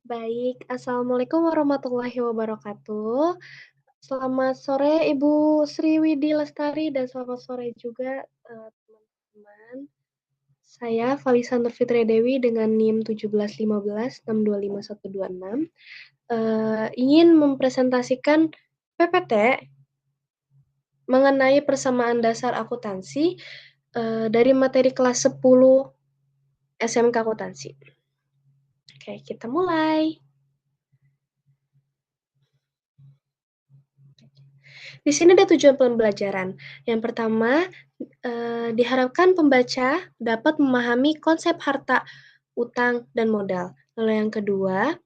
Baik, assalamualaikum warahmatullahi wabarakatuh. Selamat sore Ibu Sriwidi Lestari dan selamat sore juga teman-teman. Saya Valisa Nurfitri Dewi dengan NIM 1715625126 ingin mempresentasikan PPT mengenai persamaan dasar akuntansi dari materi kelas 10 SMK Akuntansi. Oke, kita mulai. Di sini ada tujuan pembelajaran. Yang pertama, diharapkan pembaca dapat memahami konsep harta, utang, dan modal. Lalu yang kedua,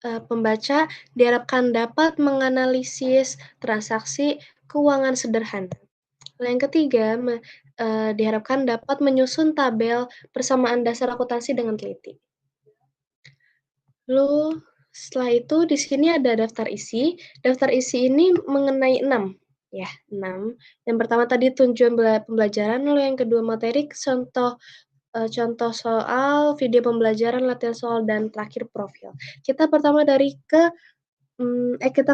pembaca diharapkan dapat menganalisis transaksi keuangan sederhana. Lalu yang ketiga, diharapkan dapat menyusun tabel persamaan dasar akuntansi dengan teliti. Lalu setelah itu di sini ada daftar isi. Daftar isi ini mengenai 6. Yang pertama tadi tujuan pembelajaran, lalu yang kedua materi, contoh soal, video pembelajaran, latihan soal, dan terakhir profil. Kita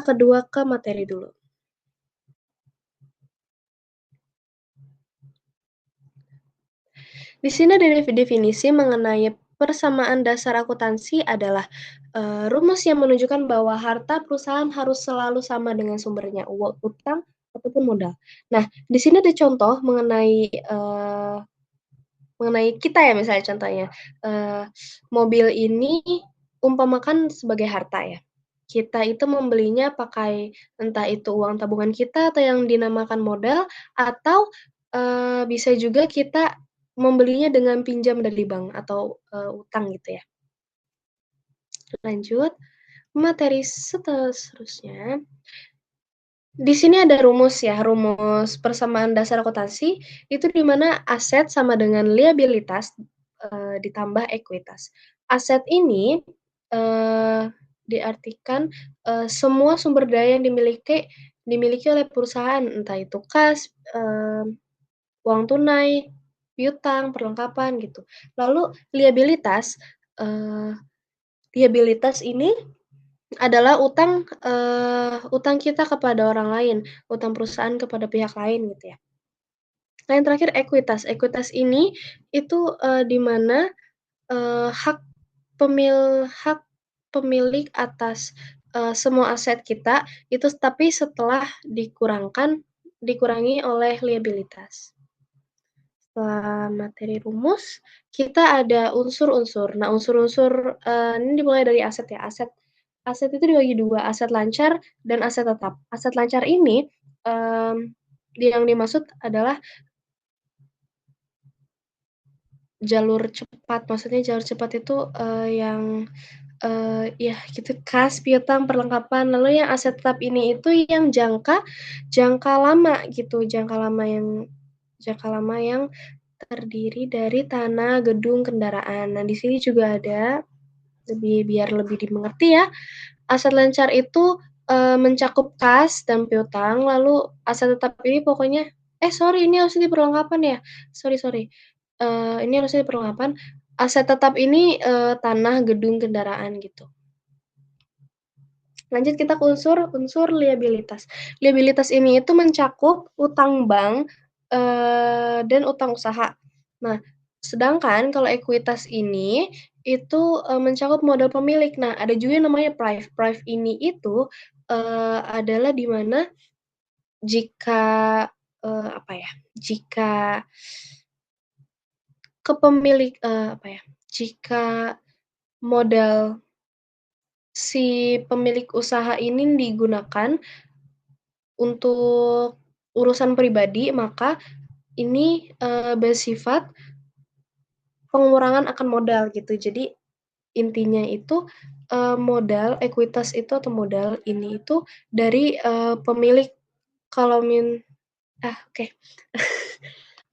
kedua ke materi dulu. Di sini ada definisi mengenai persamaan dasar akuntansi adalah rumus yang menunjukkan bahwa harta perusahaan harus selalu sama dengan sumbernya, utang ataupun modal. Nah, di sini ada contoh mengenai kita ya, misalnya contohnya, mobil ini umpamakan sebagai harta ya. Kita itu membelinya pakai entah itu uang tabungan kita atau yang dinamakan modal, atau bisa juga kita membelinya dengan pinjam dari bank atau utang gitu ya. Lanjut, materi seterusnya. Di sini ada rumus ya, rumus persamaan dasar akuntansi, itu di mana aset sama dengan liabilitas ditambah ekuitas. Aset ini diartikan semua sumber daya yang dimiliki oleh perusahaan, entah itu kas, uang tunai, piutang, perlengkapan gitu. Lalu liabilitas ini adalah utang kita kepada orang lain, utang perusahaan kepada pihak lain gitu ya. Nah, yang terakhir ekuitas. Ekuitas ini itu di mana hak pemilik atas semua aset kita itu tapi setelah dikurangi oleh liabilitas. Setelah materi rumus, kita ada unsur-unsur. Nah, unsur-unsur ini dimulai dari aset ya. Aset itu dibagi dua, aset lancar dan aset tetap. Aset lancar ini yang dimaksud adalah jalur cepat. Maksudnya jalur cepat itu yang ya gitu, kas, piutang, perlengkapan. Lalu yang aset tetap ini itu yang jangka lama gitu, jangka lama yang terdiri dari tanah, gedung, kendaraan. Nah, di sini juga ada biar lebih dimengerti ya. Aset lancar itu mencakup kas dan piutang, lalu aset tetap ini pokoknya ini harusnya di perlengkapan ya. Sorry. Ini harusnya di perlengkapan. Aset tetap ini tanah, gedung, kendaraan gitu. Lanjut kita ke unsur liabilitas. Liabilitas ini itu mencakup utang bank dan utang usaha. Nah, sedangkan kalau ekuitas ini itu mencakup modal pemilik. Nah, ada juga yang namanya prive. Prive ini itu adalah di mana jika jika jika modal si pemilik usaha ini digunakan untuk urusan pribadi, maka ini bersifat pengurangan akan modal gitu. Jadi intinya itu modal, ekuitas itu atau modal ini itu dari pemilik. Oke.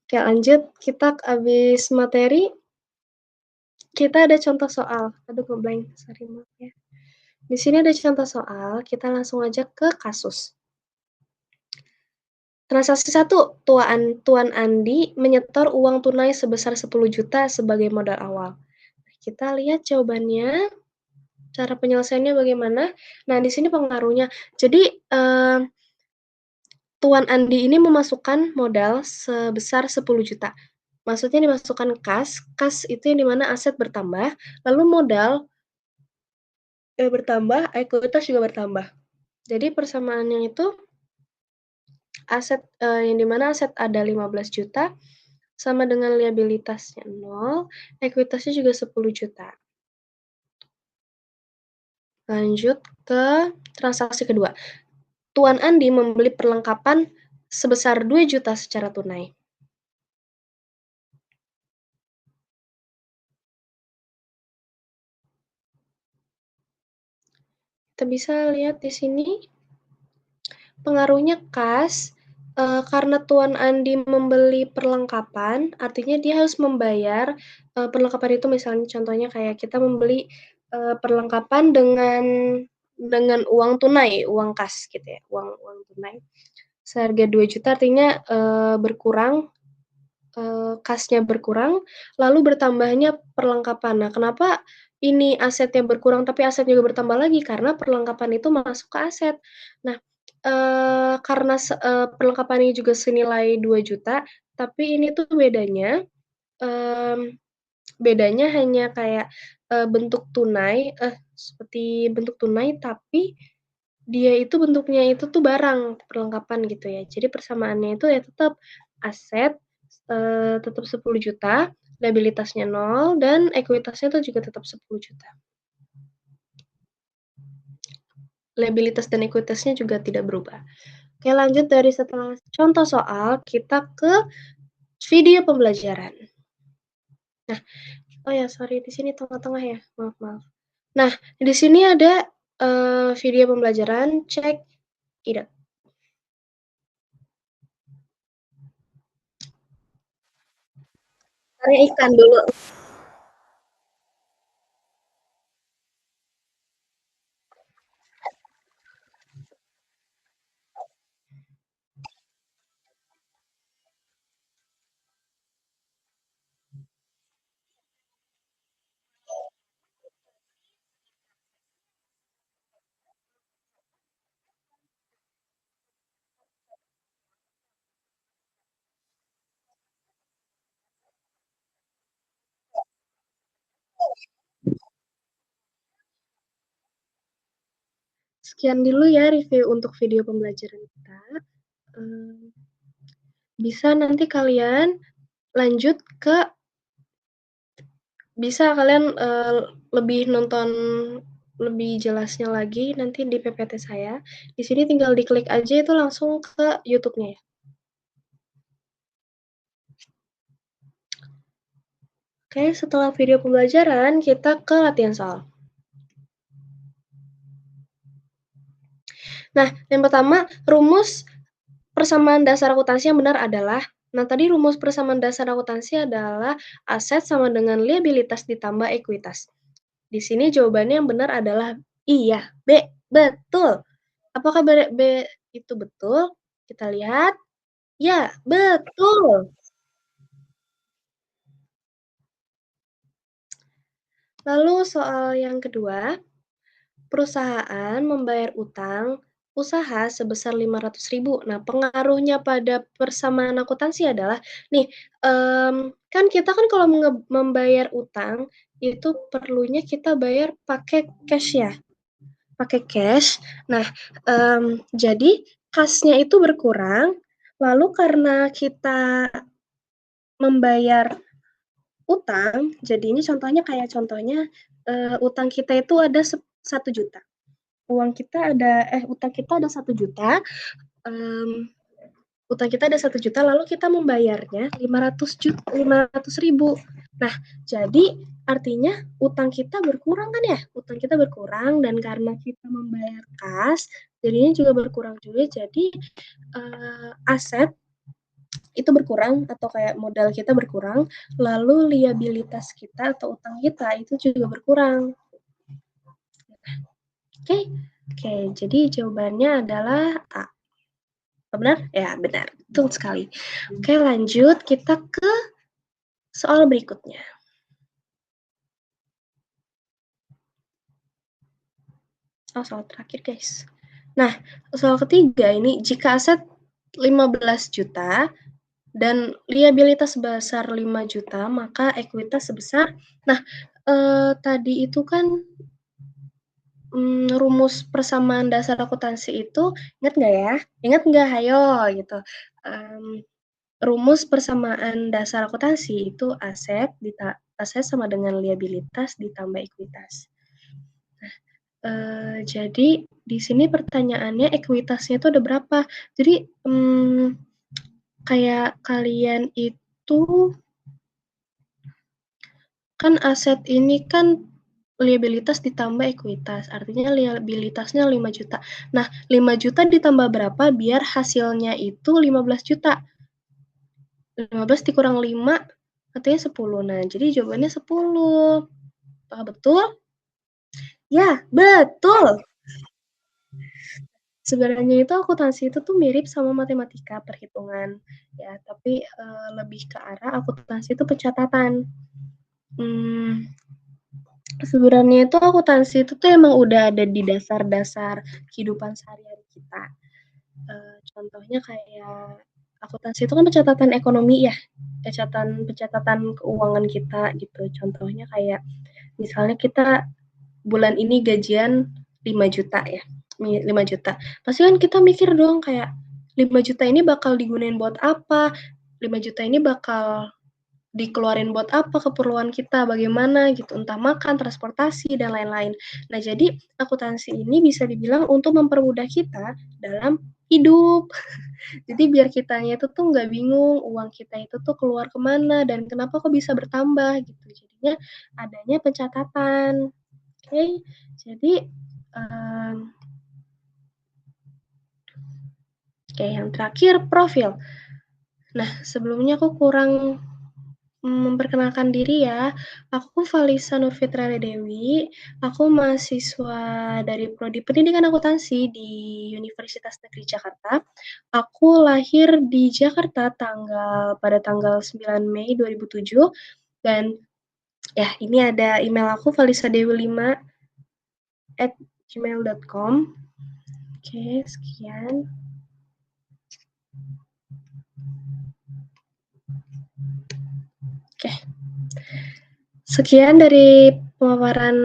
Oke, lanjut. Kita habis materi, kita ada contoh soal. Aduh, ngeblank. Sorry, maaf ya. Di sini ada contoh soal, kita langsung aja ke kasus. Transaksi 1, Tuan Andi menyetor uang tunai sebesar 10 juta sebagai modal awal. kita lihat jawabannya, cara penyelesaiannya bagaimana. Nah, di sini pengaruhnya. Jadi, Tuan Andi ini memasukkan modal sebesar 10 juta. Maksudnya dimasukkan kas itu yang di mana aset bertambah, lalu modal, bertambah, ekuitas juga bertambah. Jadi persamaannya itu aset, yang di mana aset ada 15 juta sama dengan liabilitasnya 0, ekuitasnya juga 10 juta. Lanjut ke transaksi kedua. Tuan Andi membeli perlengkapan sebesar 2 juta secara tunai. Kita bisa lihat di sini pengaruhnya kas, karena Tuan Andi membeli perlengkapan, artinya dia harus membayar, perlengkapan itu misalnya contohnya kayak kita membeli, perlengkapan dengan uang tunai, uang kas gitu ya, uang uang tunai. Seharga 2 juta artinya, berkurang, kasnya berkurang, lalu bertambahnya perlengkapan. Nah, kenapa ini asetnya berkurang tapi asetnya juga bertambah lagi? Karena perlengkapan itu masuk ke aset. Nah, karena perlengkapan ini juga senilai 2 juta, tapi ini tuh mmm, bedanya hanya kayak, bentuk tunai seperti bentuk tunai, tapi dia itu bentuknya itu tuh barang, perlengkapan gitu ya. Jadi persamaannya itu ya tetap aset, tetap 10 juta, liabilitasnya 0, dan ekuitasnya tuh juga tetap 10 juta. Liabilitas dan ekuitasnya juga tidak berubah. Oke, lanjut dari setelah contoh soal, kita ke video pembelajaran. Nah, oh ya sorry di sini tengah-tengah ya, maaf maaf. Nah, di sini ada, video pembelajaran, cek ide. Cari ikan dulu. Sekian dulu ya review untuk video pembelajaran kita. Bisa nanti kalian lanjut ke bisa kalian lebih nonton lebih jelasnya lagi nanti di PPT saya. Di sini tinggal diklik aja itu langsung ke YouTube-nya ya. Oke, setelah video pembelajaran kita ke latihan soal. Nah, yang pertama, rumus persamaan dasar akuntansi yang benar adalah, nah tadi rumus persamaan dasar akuntansi adalah aset sama dengan liabilitas ditambah ekuitas. Di sini jawabannya yang benar adalah iya, B, betul. Apakah B itu betul? Kita lihat. Ya, betul. Lalu soal yang kedua, perusahaan membayar utang usaha sebesar 500.000. Nah, pengaruhnya pada persamaan akuntansi adalah nih, kan kita kan kalau membayar utang, itu perlunya kita bayar pakai cash ya, pakai cash. Nah, jadi kasnya itu berkurang, lalu karena kita membayar utang, jadinya contohnya, utang kita itu ada 1 juta. Utang kita ada 1 juta, mmm, utang kita ada 1 juta, lalu kita membayarnya 500.000. Nah, jadi artinya utang kita berkurang kan ya? Utang kita berkurang dan karena kita membayar kas, jadinya juga berkurang juga. Jadi, aset itu berkurang atau kayak modal kita berkurang, lalu liabilitas kita atau utang kita itu juga berkurang. Oke, oke, jadi jawabannya adalah A. Benar? Ya, benar. Betul sekali. Oke, lanjut kita ke soal berikutnya. soal terakhir, guys. Nah, soal ketiga ini, jika aset 15 juta dan liabilitas sebesar 5 juta, maka ekuitas sebesar nah, tadi itu kan, rumus persamaan dasar akuntansi itu ingat nggak ya? Ingat nggak? Hayo gitu. Rumus persamaan dasar akuntansi itu aset sama dengan liabilitas ditambah ekuitas. Nah, jadi di sini pertanyaannya ekuitasnya itu ada berapa? Jadi, kayak kalian itu kan aset ini kan liabilitas ditambah ekuitas, artinya liabilitasnya 5 juta. Nah, 5 juta ditambah berapa biar hasilnya itu 15 juta? 15 dikurang 5 artinya 10. Nah, jadi jawabannya 10. Apakah betul? Ya, betul. Sebenarnya itu akuntansi itu tuh mirip sama matematika perhitungan ya, tapi lebih ke arah akuntansi itu pencatatan. Sebenarnya itu akuntansi itu tuh emang udah ada di dasar-dasar kehidupan sehari-hari kita. Contohnya kayak akuntansi itu kan pencatatan ekonomi ya, pencatatan keuangan kita gitu. Contohnya kayak misalnya kita bulan ini gajian 5 juta ya, 5 juta. Pasti kan kita mikir dong kayak 5 juta ini bakal digunain buat apa? 5 juta ini bakal dikeluarin buat apa keperluan kita, bagaimana gitu, entah makan, transportasi, dan lain-lain. Nah, jadi akuntansi ini bisa dibilang untuk mempermudah kita dalam hidup. Jadi biar kitanya itu tuh nggak bingung uang kita itu tuh keluar kemana dan kenapa kok bisa bertambah gitu. Jadinya adanya pencatatan. Oke, jadi yang terakhir profil. Nah, sebelumnya aku kurang memperkenalkan diri ya, aku Valisa Nurfitra Dewi, aku mahasiswa dari Prodi Pendidikan Akuntansi di Universitas Negeri Jakarta. Aku lahir di Jakarta pada tanggal 9 Mei 2007 dan ya ini ada email aku valisadewi5@gmail.com. Oke, sekian. Oke. Sekian dari pemaparan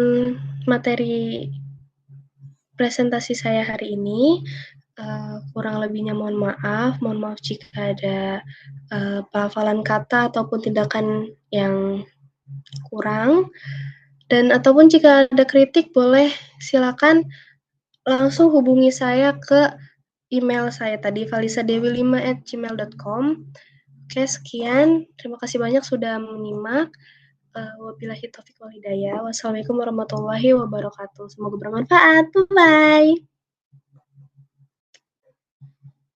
materi presentasi saya hari ini. Kurang lebihnya mohon maaf jika ada pelafalan kata ataupun tindakan yang kurang. Dan ataupun jika ada kritik boleh silakan langsung hubungi saya ke email saya tadi valisadewi5@gmail.com. Oke, sekian. Terima kasih banyak sudah menyimak. Wabillahi taufiq wal hidayah. Wassalamualaikum warahmatullahi wabarakatuh. Semoga bermanfaat. Bye-bye.